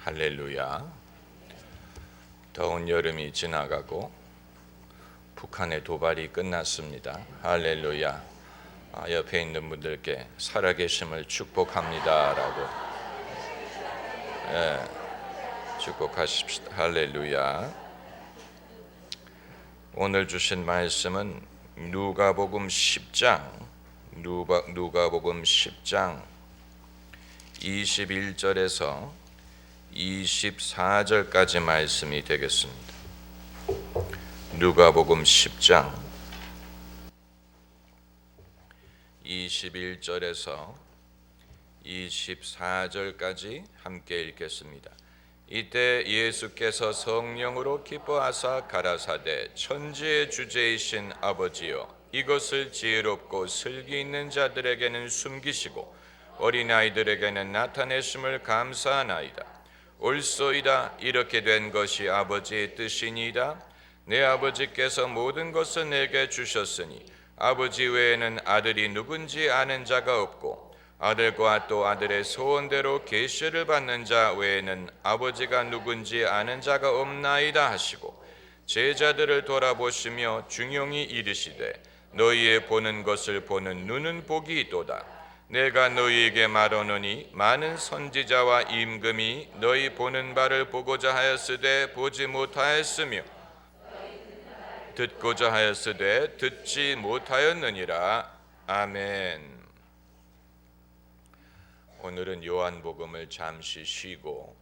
할렐루야. 더운 여름이 지나가고 북한의 도발이 끝났습니다. 할렐루야. 옆에 있는 분들께 살아계심을 축복합니다라고 축복하십시다. 할렐루야. 오늘 주신 말씀은 누가복음 10장 21절에서 24절까지 말씀이 되겠습니다. 누가복음 10장 21절에서 24절까지 함께 읽겠습니다. 이때 예수께서 성령으로 기뻐하사 가라사대 천지의 주제이신 아버지여 이것을 지혜롭고 슬기 있는 자들에게는 숨기시고 어린아이들에게는 나타내심을 감사하나이다. 옳소이다. 이렇게 된 것이 아버지의 뜻이니이다. 내 아버지께서 모든 것을 내게 주셨으니 아버지 외에는 아들이 누군지 아는 자가 없고 아들과 또 아들의 소원대로 계시를 받는 자 외에는 아버지가 누군지 아는 자가 없나이다 하시고 제자들을 돌아보시며 중용히 이르시되 너희의 보는 것을 보는 눈은 복이 있도다. 내가 너희에게 말하노니 많은 선지자와 임금이 너희 보는 바를 보고자 하였으되 보지 못하였으며 듣고자 하였으되 듣지 못하였느니라. 아멘. 오늘은 요한복음을 잠시 쉬고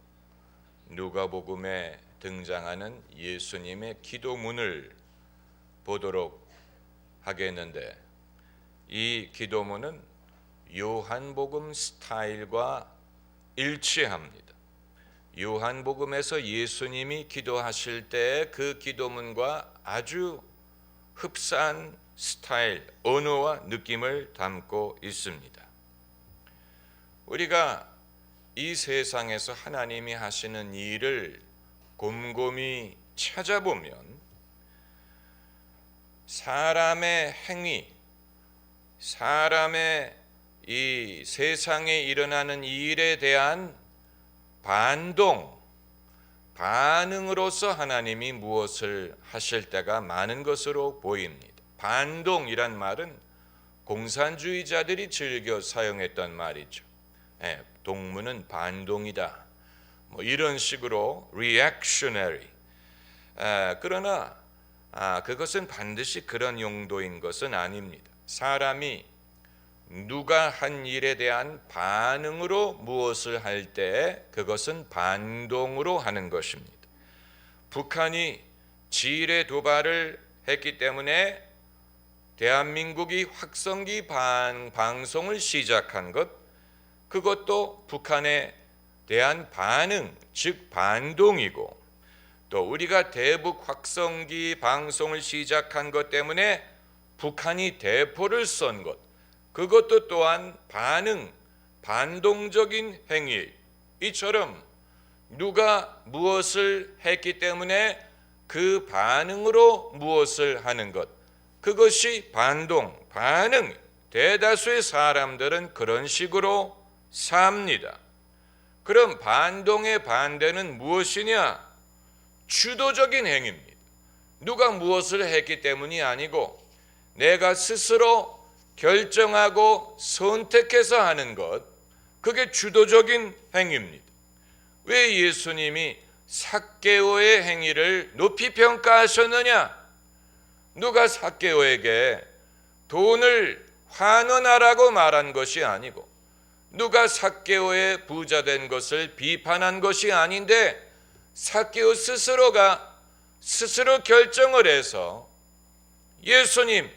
누가복음에 등장하는 예수님의 기도문을 보도록 하겠는데, 이 기도문은 요한복음 스타일과 일치합니다. 요한복음에서 예수님이 기도하실 때 그 기도문과 아주 흡사한 스타일, 언어와 느낌을 담고 있습니다. 우리가 이 세상에서 하나님이 하시는 일을 곰곰이 찾아보면 사람의 행위, 사람의 이 세상에 일어나는 일에 대한 반응으로서 하나님이 무엇을 하실 때가 많은 것으로 보입니다. 반동이란 말은 공산주의자들이 즐겨 사용했던 말이죠. 동문은 반동이다, 이런 식으로 reactionary. 그러나 그것은 반드시 그런 용도인 것은 아닙니다. 사람이 누가 한 일에 대한 반응으로 무엇을 할 때 그것은 반동으로 하는 것입니다. 북한이 지뢰 도발을 했기 때문에 대한민국이 확성기 방송을 시작한 것, 그것도 북한에 대한 반응, 즉 반동이고, 또 우리가 대북 확성기 방송을 시작한 것 때문에 북한이 대포를 쏜 것, 그것도 또한 반동적인 행위. 이처럼 누가 무엇을 했기 때문에 그 반응으로 무엇을 하는 것, 그것이 반응. 대다수의 사람들은 그런 식으로 삽니다. 그럼 반동의 반대는 무엇이냐? 주도적인 행위입니다. 누가 무엇을 했기 때문이 아니고 내가 스스로 결정하고 선택해서 하는 것, 그게 주도적인 행위입니다. 왜 예수님이 삭개오의 행위를 높이 평가하셨느냐? 누가 삭개오에게 돈을 환원하라고 말한 것이 아니고 누가 삭개오의 부자된 것을 비판한 것이 아닌데 삭개오 스스로가 결정을 해서 예수님,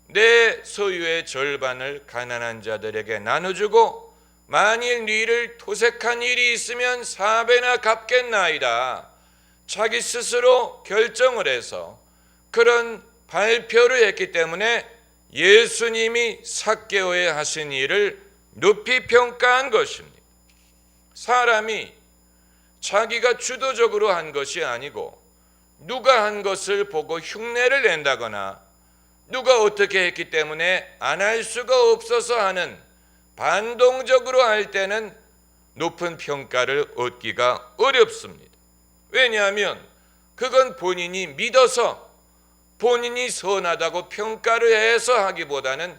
내 소유의 절반을 가난한 자들에게 나눠주고 만일 너희를 토색한 일이 있으면 4배나 갚겠나이다. 자기 스스로 결정을 해서 그런 발표를 했기 때문에 예수님이 삭개오에 하신 일을 높이 평가한 것입니다. 사람이 자기가 주도적으로 한 것이 아니고 누가 한 것을 보고 흉내를 낸다거나 누가 어떻게 했기 때문에 안 할 수가 없어서 하는 반동적으로 할 때는 높은 평가를 얻기가 어렵습니다. 왜냐하면 그건 본인이 믿어서 본인이 선하다고 평가를 해서 하기보다는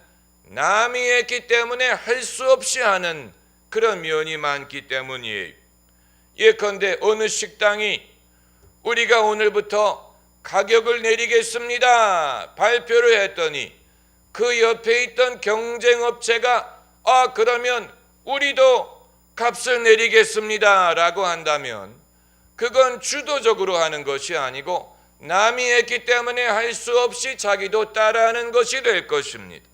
남이 했기 때문에 할 수 없이 하는 그런 면이 많기 때문이에요. 예컨대 어느 식당이 우리가 오늘부터 가격을 내리겠습니다 발표를 했더니 그 옆에 있던 경쟁업체가 그러면 우리도 값을 내리겠습니다 라고 한다면 그건 주도적으로 하는 것이 아니고 남이 했기 때문에 할 수 없이 자기도 따라하는 것이 될 것입니다.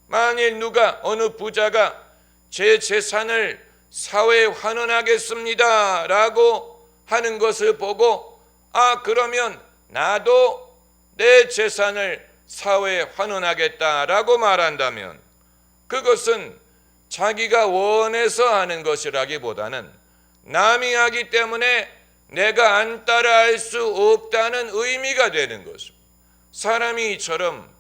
만일 누가 어느 부자가 제 재산을 사회에 환원하겠습니다 라고 하는 것을 보고 그러면 나도 내 재산을 사회에 환원하겠다라고 말한다면 그것은 자기가 원해서 하는 것이라기보다는 남이 하기 때문에 내가 안 따라할 수 없다는 의미가 되는 것입니다. 사람이 이처럼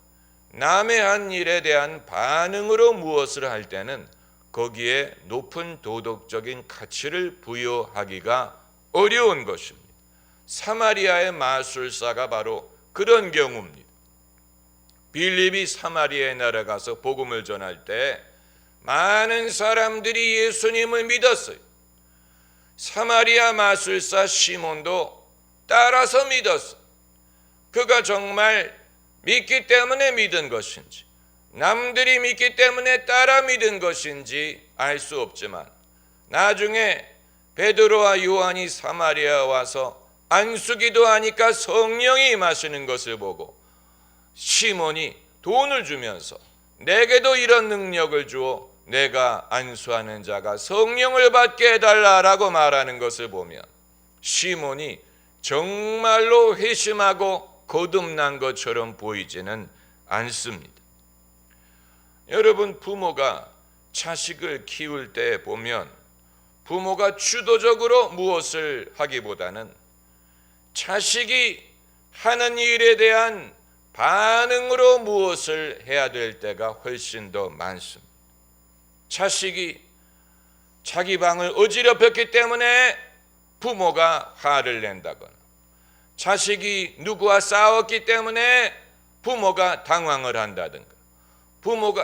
남의 한 일에 대한 반응으로 무엇을 할 때는 거기에 높은 도덕적인 가치를 부여하기가 어려운 것입니다. 사마리아의 마술사가 바로 그런 경우입니다. 빌립이 사마리아에 날아가서 복음을 전할 때 많은 사람들이 예수님을 믿었어요. 사마리아 마술사 시몬도 따라서 믿었어요. 그가 정말 믿기 때문에 믿은 것인지 남들이 믿기 때문에 따라 믿은 것인지 알 수 없지만 나중에 베드로와 요한이 사마리아 와서 안수기도 하니까 성령이 임하시는 것을 보고 시몬이 돈을 주면서 내게도 이런 능력을 주어 내가 안수하는 자가 성령을 받게 해달라라고 말하는 것을 보면 시몬이 정말로 회심하고 거듭난 것처럼 보이지는 않습니다. 여러분, 부모가 자식을 키울 때 보면 부모가 주도적으로 무엇을 하기보다는 자식이 하는 일에 대한 반응으로 무엇을 해야 될 때가 훨씬 더 많습니다. 자식이 자기 방을 어지럽혔기 때문에 부모가 화를 낸다거나 자식이 누구와 싸웠기 때문에 부모가 당황을 한다든가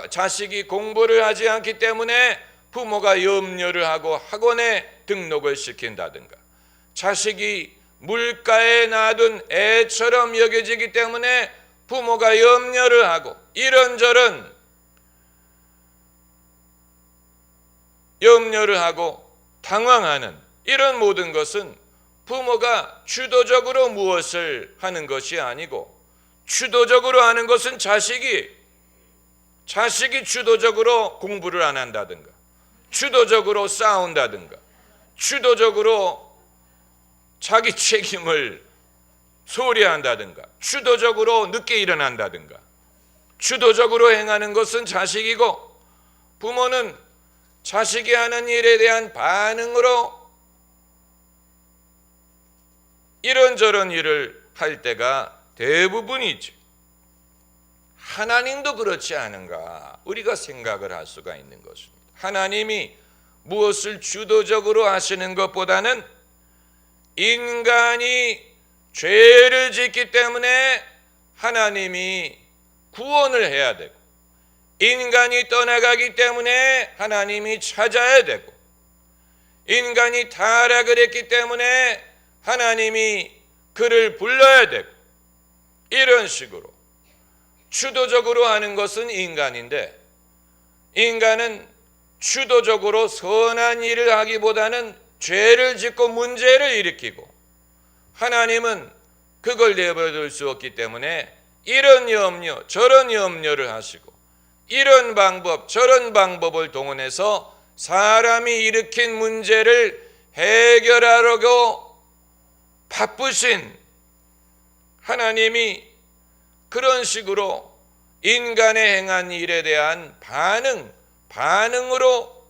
자식이 공부를 하지 않기 때문에 부모가 염려를 하고 학원에 등록을 시킨다든가 자식이 물가에 놔둔 애처럼 여겨지기 때문에 부모가 염려를 하고 이런저런 염려를 하고 당황하는 이런 모든 것은 부모가 주도적으로 무엇을 하는 것이 아니고 주도적으로 하는 것은 자식이 주도적으로 공부를 안 한다든가 주도적으로 싸운다든가 주도적으로 자기 책임을 소홀히 한다든가 주도적으로 늦게 일어난다든가 주도적으로 행하는 것은 자식이고 부모는 자식이 하는 일에 대한 반응으로 이런저런 일을 할 때가 대부분이지. 하나님도 그렇지 않은가 우리가 생각을 할 수가 있는 것입니다. 하나님이 무엇을 주도적으로 하시는 것보다는 인간이 죄를 짓기 때문에 하나님이 구원을 해야 되고 인간이 떠나가기 때문에 하나님이 찾아야 되고 인간이 타락을 했기 때문에 하나님이 그를 불러야 되고 이런 식으로 주도적으로 하는 것은 인간인데 인간은 주도적으로 선한 일을 하기보다는 죄를 짓고 문제를 일으키고 하나님은 그걸 내버려둘 수 없기 때문에 이런 염려 저런 염려를 하시고 이런 방법 저런 방법을 동원해서 사람이 일으킨 문제를 해결하려고 바쁘신 하나님이 그런 식으로 인간의 행한 일에 대한 반응으로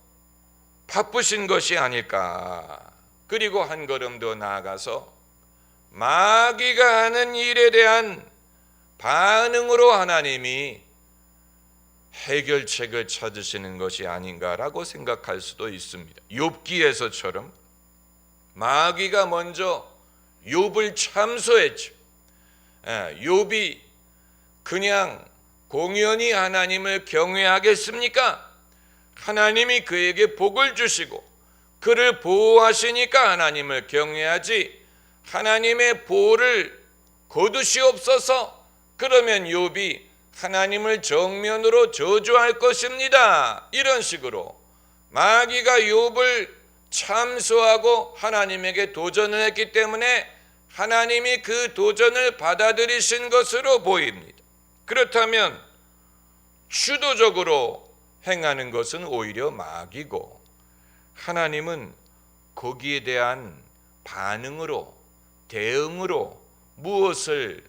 바쁘신 것이 아닐까. 그리고 한 걸음 더 나아가서 마귀가 하는 일에 대한 반응으로 하나님이 해결책을 찾으시는 것이 아닌가라고 생각할 수도 있습니다. 욥기에서처럼 마귀가 먼저 욥을 참소했죠. 욥이 그냥 공연히 하나님을 경외하겠습니까? 하나님이 그에게 복을 주시고 그를 보호하시니까 하나님을 경외하지, 하나님의 보호를 거두시옵소서, 그러면 욥이 하나님을 정면으로 저주할 것입니다. 이런 식으로 마귀가 욥을 참소하고 하나님에게 도전을 했기 때문에 하나님이 그 도전을 받아들이신 것으로 보입니다. 그렇다면 주도적으로 행하는 것은 오히려 마귀고, 하나님은 거기에 대한 반응으로, 대응으로 무엇을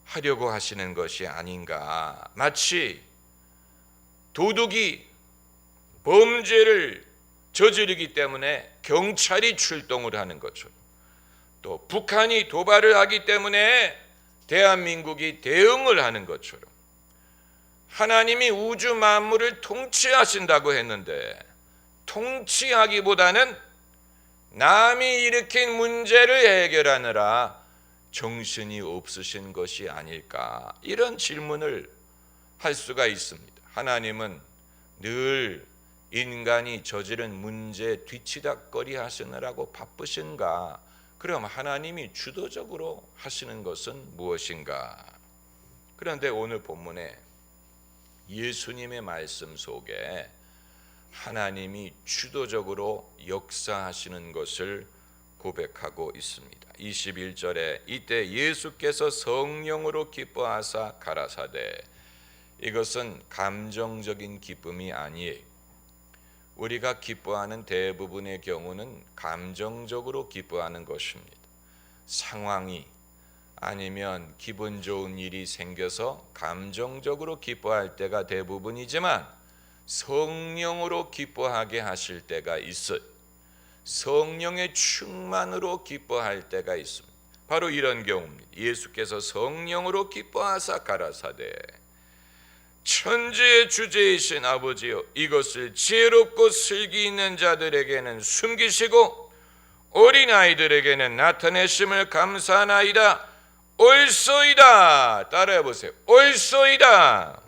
하려고 하시는 것이 아닌가. 마치 도둑이 범죄를 저지르기 때문에 경찰이 출동을 하는 것처럼, 또 북한이 도발을 하기 때문에 대한민국이 대응을 하는 것처럼, 하나님이 우주 만물을 통치하신다고 했는데 통치하기보다는 남이 일으킨 문제를 해결하느라 정신이 없으신 것이 아닐까, 이런 질문을 할 수가 있습니다. 하나님은 늘 인간이 저지른 문제 뒤치다꺼리 하시느라고 바쁘신가? 그럼 하나님이 주도적으로 하시는 것은 무엇인가? 그런데 오늘 본문에 예수님의 말씀 속에 하나님이 주도적으로 역사하시는 것을 고백하고 있습니다. 21절에 이때 예수께서 성령으로 기뻐하사 가라사대, 이것은 감정적인 기쁨이 아니에요. 우리가 기뻐하는 대부분의 경우는 감정적으로 기뻐하는 것입니다. 상황이 아니면 기분 좋은 일이 생겨서 감정적으로 기뻐할 때가 대부분이지만 성령으로 기뻐하게 하실 때가 있어요. 성령의 충만으로 기뻐할 때가 있습니다. 바로 이런 경우입니다. 예수께서 성령으로 기뻐하사 가라사대, 천지의 주제이신 아버지여, 이것을 지혜롭고 슬기 있는 자들에게는 숨기시고 어린아이들에게는 나타내심을 감사하나이다. 옳소이다. 따라해 보세요. 옳소이다.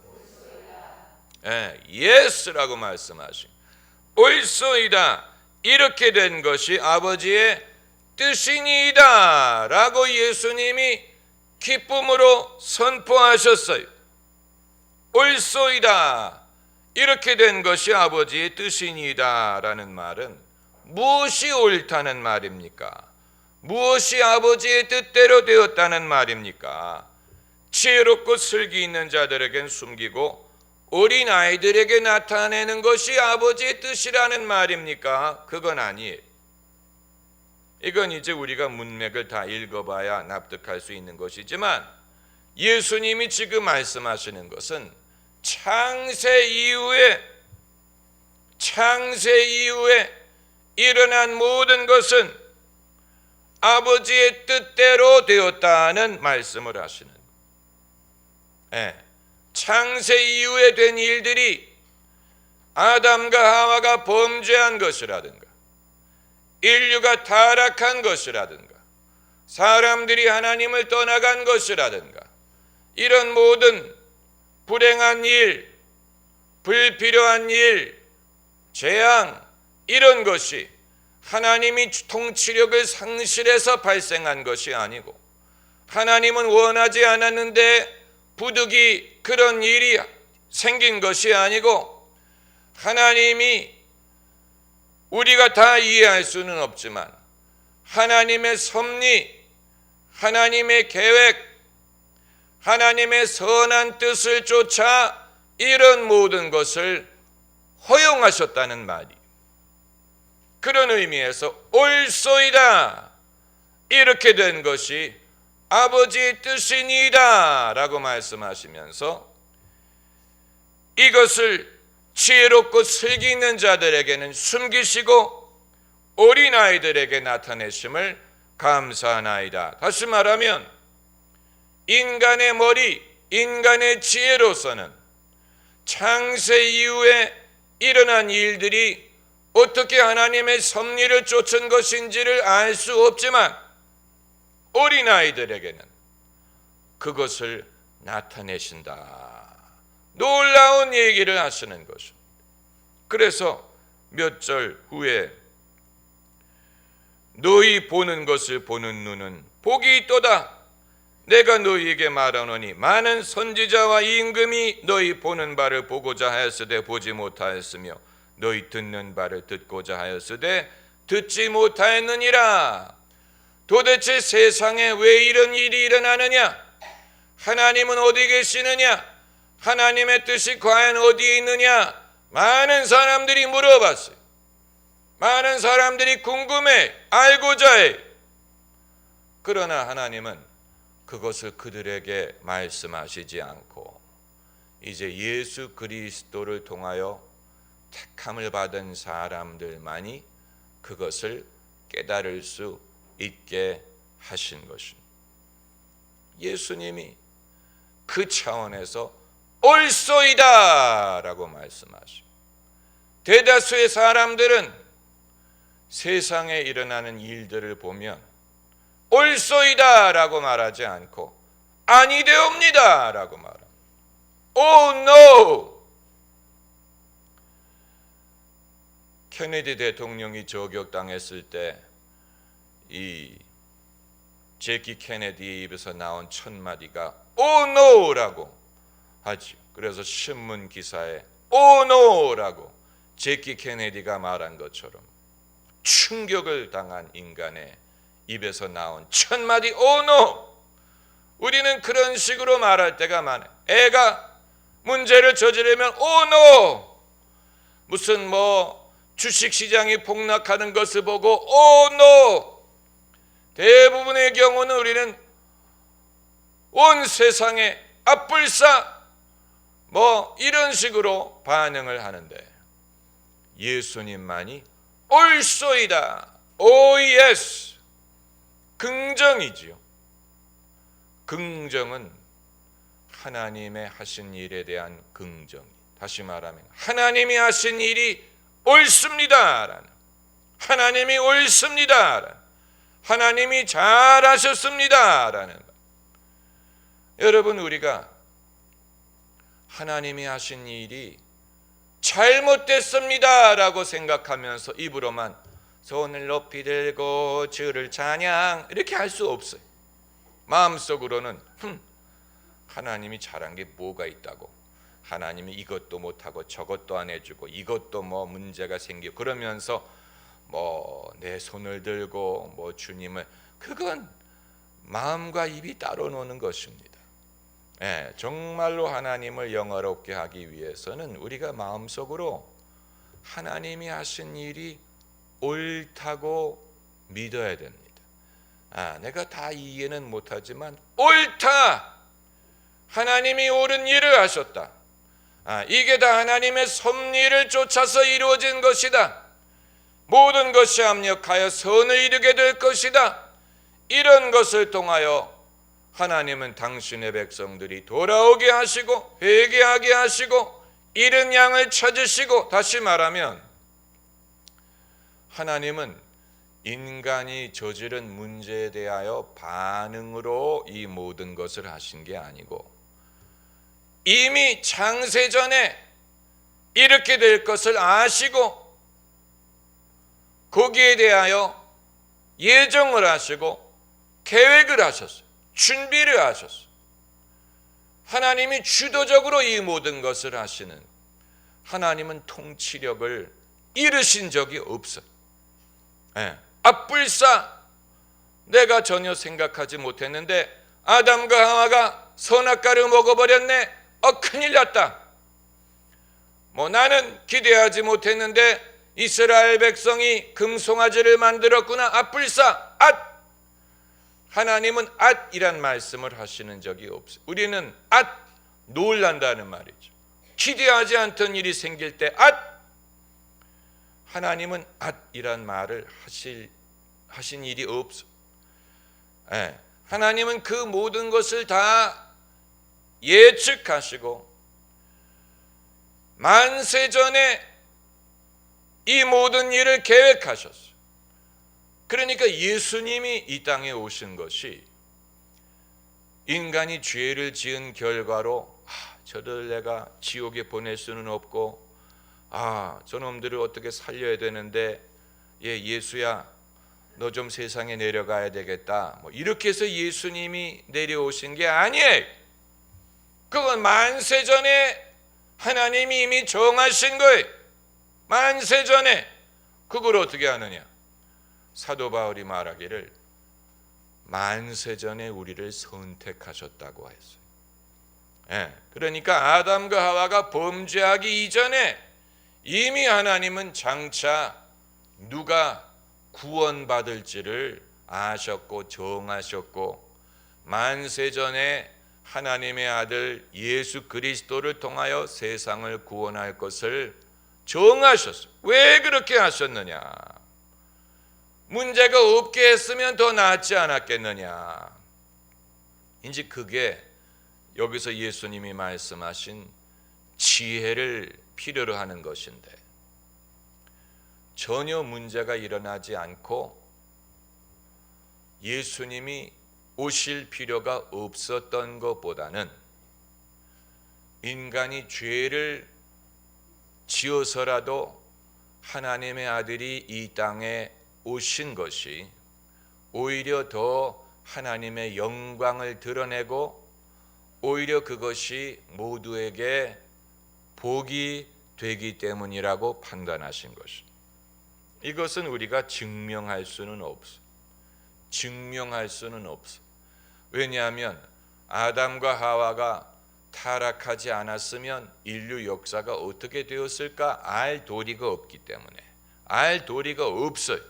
예스라고 말씀하시고, 옳소이다. 이렇게 된 것이 아버지의 뜻이니이다 라고 예수님이 기쁨으로 선포하셨어요. 옳소이다. 이렇게 된 것이 아버지의 뜻이니이다 라는 말은 무엇이 옳다는 말입니까? 무엇이 아버지의 뜻대로 되었다는 말입니까? 지혜롭고 슬기 있는 자들에겐 숨기고 어린 아이들에게 나타내는 것이 아버지의 뜻이라는 말입니까? 그건 아니에요. 이건 이제 우리가 문맥을 다 읽어봐야 납득할 수 있는 것이지만, 예수님이 지금 말씀하시는 것은 창세 이후에 일어난 모든 것은 아버지의 뜻대로 되었다는 말씀을 하시는 거예요. 창세 이후에 된 일들이 아담과 하와가 범죄한 것이라든가, 인류가 타락한 것이라든가, 사람들이 하나님을 떠나간 것이라든가, 이런 모든 불행한 일, 불필요한 일, 재앙, 이런 것이 하나님이 통치력을 상실해서 발생한 것이 아니고, 하나님은 원하지 않았는데 부득이 그런 일이 생긴 것이 아니고, 하나님이 우리가 다 이해할 수는 없지만 하나님의 섭리, 하나님의 계획, 하나님의 선한 뜻을 쫓아 이런 모든 것을 허용하셨다는 말이, 그런 의미에서 옳소이다. 이렇게 된 것이 아버지의 뜻이니이다 라고 말씀하시면서, 이것을 지혜롭고 슬기 있는 자들에게는 숨기시고 어린아이들에게 나타내심을 감사하나이다. 다시 말하면 인간의 머리, 인간의 지혜로서는 창세 이후에 일어난 일들이 어떻게 하나님의 섭리를 쫓은 것인지를 알 수 없지만 어린아이들에게는 그것을 나타내신다. 놀라운 얘기를 하시는 것입니다. 그래서 몇 절 후에 너희 보는 것을 보는 눈은 복이 있도다. 내가 너희에게 말하노니 많은 선지자와 임금이 너희 보는 바를 보고자 하였으되 보지 못하였으며 너희 듣는 바를 듣고자 하였으되 듣지 못하였느니라. 도대체 세상에 왜 이런 일이 일어나느냐? 하나님은 어디 계시느냐? 하나님의 뜻이 과연 어디에 있느냐? 많은 사람들이 물어봤어요. 많은 사람들이 궁금해, 알고자 해. 그러나 하나님은 그것을 그들에게 말씀하시지 않고 이제 예수 그리스도를 통하여 택함을 받은 사람들만이 그것을 깨달을 수 있게 하신 것입니다. 예수님이 그 차원에서 옳소이다 라고 말씀하십니다. 대다수의 사람들은 세상에 일어나는 일들을 보면 옳소이다 라고 말하지 않고 아니되옵니다 라고 말합니다. Oh no! 케네디 대통령이 저격당했을 때 이 제키 케네디의 입에서 나온 첫 마디가 Oh no! 라고 하죠. 그래서 신문 기사에 Oh no! 라고 제키 케네디가 말한 것처럼 충격을 당한 인간의 입에서 나온 첫 마디 Oh no! 우리는 그런 식으로 말할 때가 많아요. 애가 문제를 저지르면 Oh no! 무슨 주식시장이 폭락하는 것을 보고 Oh no! 대부분의 경우는 우리는 온 세상에 앞불사 이런 식으로 반응을 하는데 예수님만이 옳소이다. Oh yes. 긍정이지요. 긍정은 하나님의 하신 일에 대한 긍정. 다시 말하면 하나님이 하신 일이 옳습니다. 하나님이 옳습니다. 하나님이 잘하셨습니다. 라는 말. 여러분, 우리가 하나님이 하신 일이 잘못됐습니다 라고 생각하면서 입으로만 손을 높이 들고 주를 찬양 이렇게 할 수 없어요. 마음속으로는 하나님이 잘한 게 뭐가 있다고, 하나님이 이것도 못하고 저것도 안 해주고 이것도 문제가 생기고 그러면서 내 손을 들고 주님을, 그건 마음과 입이 따로 노는 것입니다. 정말로 하나님을 영화롭게 하기 위해서는 우리가 마음속으로 하나님이 하신 일이 옳다고 믿어야 됩니다. 내가 다 이해는 못하지만 옳다! 하나님이 옳은 일을 하셨다. 이게 다 하나님의 섭리를 쫓아서 이루어진 것이다. 모든 것이 합력하여 선을 이루게 될 것이다. 이런 것을 통하여 하나님은 당신의 백성들이 돌아오게 하시고 회개하게 하시고 잃은 양을 찾으시고, 다시 말하면 하나님은 인간이 저지른 문제에 대하여 반응으로 이 모든 것을 하신 게 아니고 이미 창세전에 이렇게 될 것을 아시고 거기에 대하여 예정을 하시고 계획을 하셨어요. 준비를 하셨어요. 하나님이 주도적으로 이 모든 것을 하시는, 하나님은 통치력을 잃으신 적이 없어요. 앞불사 내가 전혀 생각하지 못했는데 아담과 하와가 선악과를 먹어버렸네. 큰일 났다. 나는 기대하지 못했는데 이스라엘 백성이 금송아지를 만들었구나. 앞불사 하나님은 이란 말씀을 하시는 적이 없어요. 우리는 놀란다는 말이죠. 기대하지 않던 일이 생길 때 하나님은 이란 말을 하신 일이 없어요. 하나님은 그 모든 것을 다 예측하시고 만세전에 이 모든 일을 계획하셨어요. 그러니까 예수님이 이 땅에 오신 것이 인간이 죄를 지은 결과로 저들 내가 지옥에 보낼 수는 없고 저놈들을 어떻게 살려야 되는데 예수야 너 좀 세상에 내려가야 되겠다 이렇게 해서 예수님이 내려오신 게 아니에요. 그건 만세전에 하나님이 이미 정하신 거예요. 만세전에. 그걸 어떻게 하느냐? 사도 바울이 말하기를 만세전에 우리를 선택하셨다고 했어요. 그러니까 아담과 하와가 범죄하기 이전에 이미 하나님은 장차 누가 구원받을지를 아셨고 정하셨고 만세전에 하나님의 아들 예수 그리스도를 통하여 세상을 구원할 것을 정하셨어요. 왜 그렇게 하셨느냐? 문제가 없게 했으면 더 낫지 않았겠느냐? 이제 그게 여기서 예수님이 말씀하신 지혜를 필요로 하는 것인데 전혀 문제가 일어나지 않고 예수님이 오실 필요가 없었던 것보다는 인간이 죄를 지어서라도 하나님의 아들이 이 땅에 오신 것이 오히려 더 하나님의 영광을 드러내고 오히려 그것이 모두에게 복이 되기 때문이라고 판단하신 것입니다. 이것은 우리가 증명할 수는 없어. 증명할 수는 없어. 왜냐하면 아담과 하와가 타락하지 않았으면 인류 역사가 어떻게 되었을까 알 도리가 없기 때문에 알 도리가 없어요.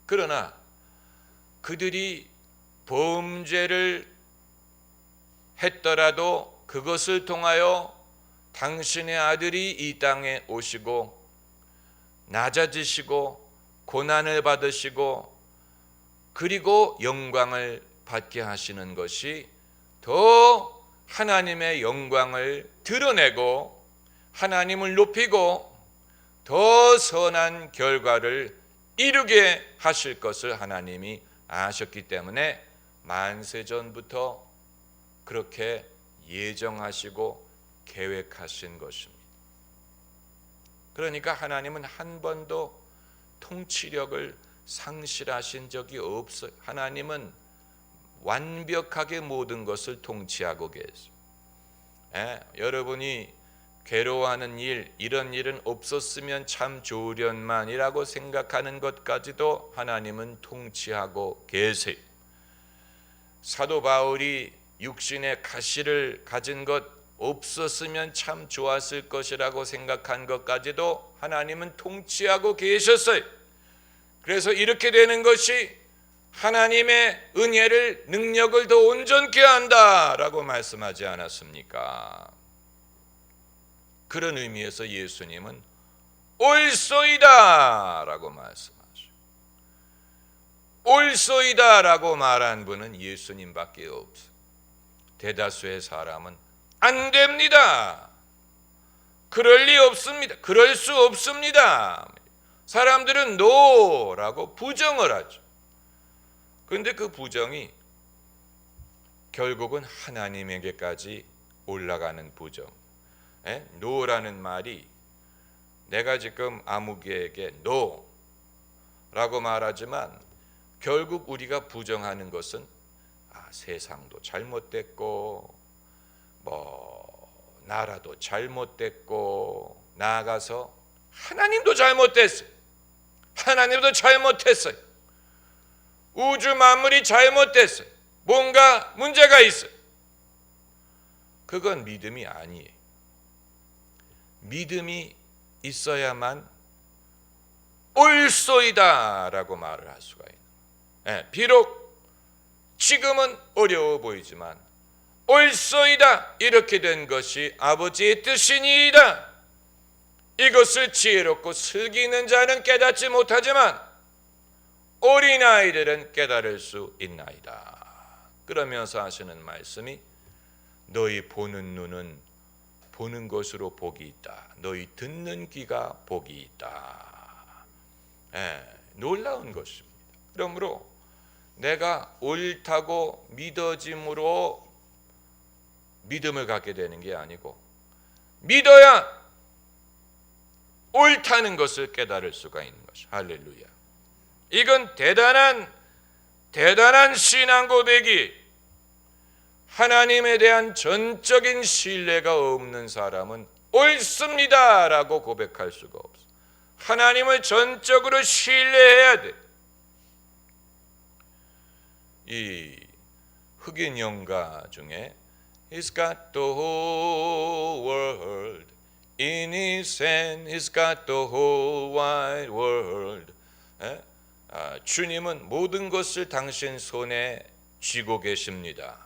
그러나 그들이 범죄를 했더라도 그것을 통하여 당신의 아들이 이 땅에 오시고 낮아지시고 고난을 받으시고 그리고 영광을 받게 하시는 것이 더 하나님의 영광을 드러내고 하나님을 높이고 더 선한 결과를 이루게 하실 것을 하나님이 아셨기 때문에 만세전부터 그렇게 예정하시고 계획하신 것입니다. 그러니까 하나님은 한 번도 통치력을 상실하신 적이 없어요. 하나님은 완벽하게 모든 것을 통치하고 계세요. 여러분이 괴로워하는 일, 이런 일은 없었으면 참 좋으련만이라고 생각하는 것까지도 하나님은 통치하고 계세요. 사도 바울이 육신의 가시를 가진 것 없었으면 참 좋았을 것이라고 생각한 것까지도 하나님은 통치하고 계셨어요. 그래서 이렇게 되는 것이 하나님의 은혜를 능력을 더 온전케 한다라고 말씀하지 않았습니까? 그런 의미에서 예수님은 옳소이다 라고 말씀하죠. 옳소이다 라고 말한 분은 예수님밖에 없어요. 대다수의 사람은 안 됩니다. 그럴 리 없습니다. 그럴 수 없습니다. 사람들은 노라고 부정을 하죠. 그런데 그 부정이 결국은 하나님에게까지 올라가는 부정. 노라는 말이 내가 지금 아무개에게 노라고 말하지만 결국 우리가 부정하는 것은 세상도 잘못됐고 나라도 잘못됐고 나아가서 하나님도 잘못됐어요. 하나님도 잘못했어요. 우주 만물이 잘못됐어요. 뭔가 문제가 있어요. 그건 믿음이 아니에요. 믿음이 있어야만 옳소이다 라고 말을 할 수가 있는 거예요. 비록 지금은 어려워 보이지만 옳소이다 이렇게 된 것이 아버지의 뜻이니이다. 이것을 지혜롭고 슬기는 자는 깨닫지 못하지만 어린아이들은 깨달을 수 있나이다. 그러면서 하시는 말씀이 너희 보는 눈은 보는 것으로 복이 있다. 너희 듣는 귀가 복이 있다. 놀라운 것입니다. 그러므로 내가 옳다고 믿어짐으로 믿음을 갖게 되는 게 아니고 믿어야 옳다는 것을 깨달을 수가 있는 것이죠. 할렐루야. 이건 대단한 신앙 고백이, 하나님에 대한 전적인 신뢰가 없는 사람은 옳습니다라고 고백할 수가 없어. 하나님을 전적으로 신뢰해야 돼. 이 흑인 영가 중에 He's got the whole world in his hand. He's got the whole wide world. 주님은 모든 것을 당신 손에 쥐고 계십니다.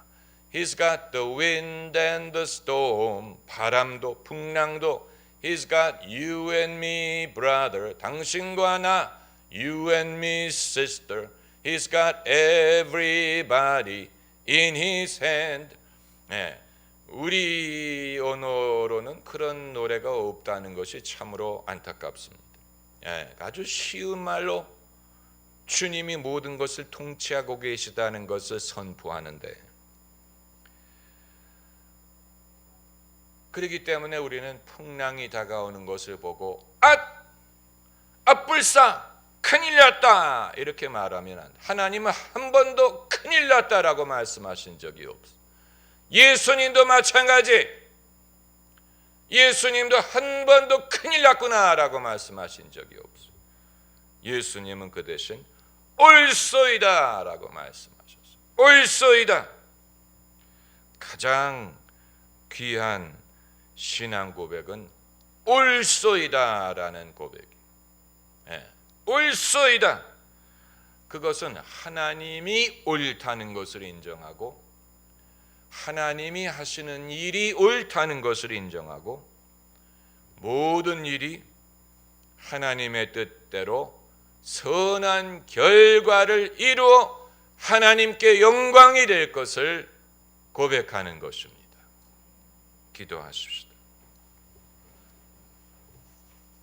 He's got the wind and the storm. 바람도 풍랑도. He's got you and me, brother. 당신과 나. You and me, sister. He's got everybody in his hand. 우리 언어로는 그런 노래가 없다는 것이 참으로 안타깝습니다. 아주 쉬운 말로 주님이 모든 것을 통치하고 계시다는 것을 선포하는데, 그렇기 때문에 우리는 풍랑이 다가오는 것을 보고 불사 큰일 났다 이렇게 말하면 안 돼. 하나님은 한 번도 큰일 났다라고 말씀하신 적이 없어. 예수님도 마찬가지. 예수님도 한 번도 큰일 났구나라고 말씀하신 적이 없어. 예수님은 그 대신 옳소이다라고 말씀하셨어요. 옳소이다. 가장 귀한 신앙 고백은 옳소이다라는 고백이에요. 옳소이다. 그것은 하나님이 옳다는 것을 인정하고 하나님이 하시는 일이 옳다는 것을 인정하고 모든 일이 하나님의 뜻대로 선한 결과를 이루어 하나님께 영광이 될 것을 고백하는 것입니다. 기도하십시오.